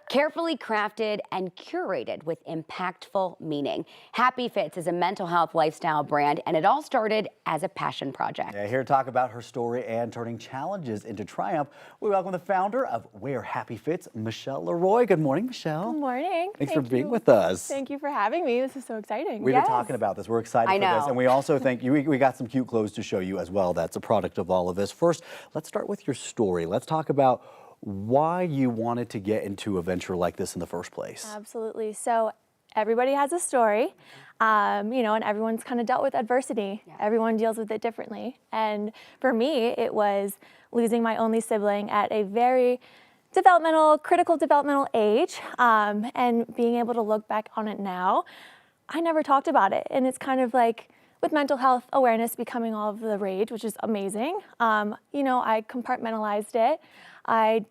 carefully crafted and curated with impactful meaning. Happy Fits is a mental health lifestyle brand, and it all started as a passion project. Yeah, here to talk about her story and turning challenges into triumph, we welcome the founder of Wear Happy Fits, Michelle Laroi. Good morning, Michelle. Good morning. Thanks for being with us. Thank you for having me. This is so exciting. We've been talking about this. We're excited for this. And we also think we got some cute clothes to show you as well. That's a product of all of this. First, let's start with your story. Let's talk about why you wanted to get into a venture like this in the first place. Absolutely. So everybody has a story, and everyone's kind of dealt with adversity. Yeah. Everyone deals with it differently. And for me, it was losing my only sibling at a very critical developmental age, and being able to look back on it now. I never talked about it. And it's kind of like, with mental health awareness becoming all of the rage, which is amazing, I compartmentalized it. I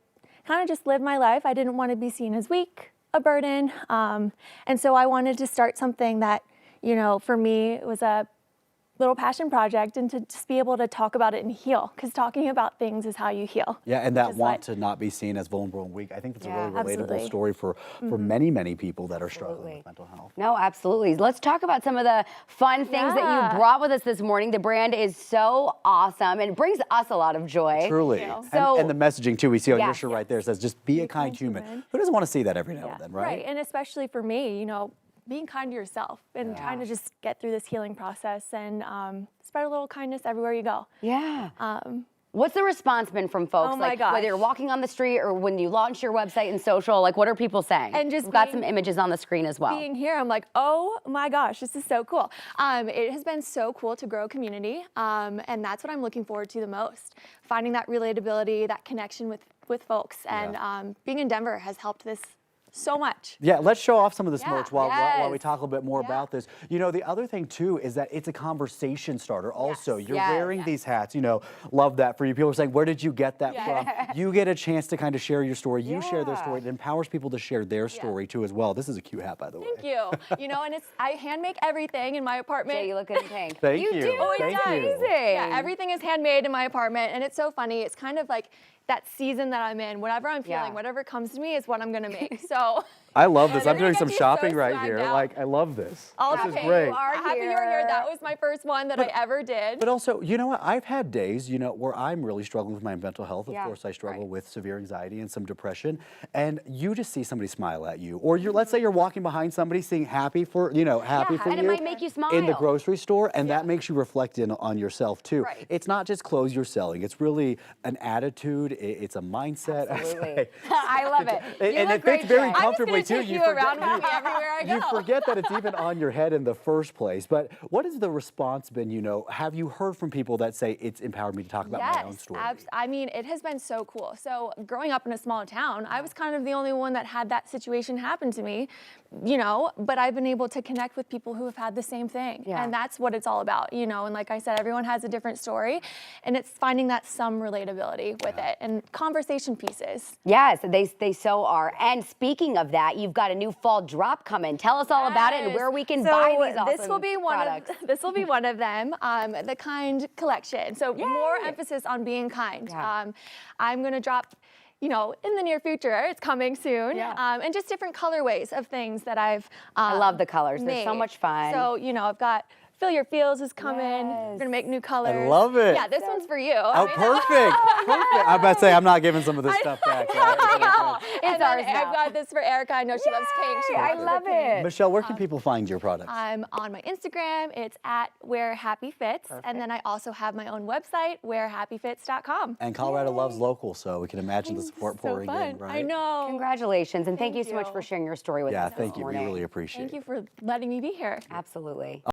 kind of just lived my life. I didn't want to be seen as weak, a burden. And so I wanted to start something that, for me, it was a little passion project, and to just be able to talk about it and heal, because talking about things is how you heal. Yeah, and that want to not be seen as vulnerable and weak. I think that's a really relatable story for many, many people that are struggling with mental health. No, absolutely. Let's talk about some of the fun things that you brought with us this morning. The brand is so awesome, and it brings us a lot of joy. Truly. And the messaging, too, we see on your shirt right there, says just be a kind human. Who doesn't want to see that every now and then, right? Right, and especially for me, being kind to yourself and trying to just get through this healing process and spread a little kindness everywhere you go. Yeah. What's the response been from folks? Oh my gosh. Whether you're walking on the street or when you launch your website and social, what are people saying? And just we've got some images on the screen as well. Being here, I'm like, oh my gosh, this is so cool. It has been so cool to grow a community, and that's what I'm looking forward to the most. Finding that relatability, that connection with folks, and being in Denver has helped this so much. Yeah, let's show off some of this merch while we talk a little bit more about this. The other thing too is that it's a conversation starter also. You're wearing these hats, love that for you. People are saying, where did you get that from? You get a chance to kind of share your story. You share their story. It empowers people to share their story too as well. This is a cute hat, by the way. Thank you. And I hand make everything in my apartment. Jay, you look good in pink. Thank you. You do. Oh, it's amazing. Yeah, everything is handmade in my apartment, and it's so funny. It's kind of like that season that I'm in. Whatever I'm feeling, whatever comes to me is what I'm gonna make. So I love this. I'm doing some shopping right here. I love this. This is great. Happy you're here. That was my first one that I ever did. But also, you know what? I've had days, where I'm really struggling with my mental health. Of course, I struggle with severe anxiety and some depression. And you just see somebody smile at you, or let's say you're walking behind somebody, seeing happy for you, and it might make you smile in the grocery store, and that makes you reflect on yourself too. Right. It's not just clothes you're selling. It's really an attitude. It's a mindset. Absolutely. I love it. And it fits very comfortably too. You around with me everywhere I go. You forget that it's even on your head in the first place. But what has the response been? Have you heard from people that say it's empowered me to talk about my own story? I mean, it has been so cool. So growing up in a small town, I was kind of the only one that had that situation happen to me, but I've been able to connect with people who have had the same thing. Yeah. And that's what it's all about, and like I said, everyone has a different story, and it's finding that some relatability with it and conversation pieces. Yes, they so are. And speaking of that, you've got a new fall drop coming. Tell us all about it and where we can buy these awesome products. This will be one of them, the Kind collection. So more emphasis on being kind. Yeah. I'm going to drop in the near future. It's coming soon. Yeah. And just different colorways of things that I've I love the colors. Made. They're so much fun. So, I've got Feel Your Feels is coming. We're going to make new colors. I love it. Yeah, this one's for you. Oh, perfect. Perfect. I'm about to say, I'm not giving some of this stuff back. It's ours now. I've got this for Erica. I know she loves pink. I love it. Michelle, where can people find your products? I'm on my Instagram. It's at Wear Happy Fits. And then I also have my own website, wearhappyfits.com. And Colorado loves local, so we can imagine the support pouring in, right? I know. Congratulations, and thank you so much for sharing your story with us. Yeah, thank you. We really appreciate it. Thank you for letting me be here. Absolutely.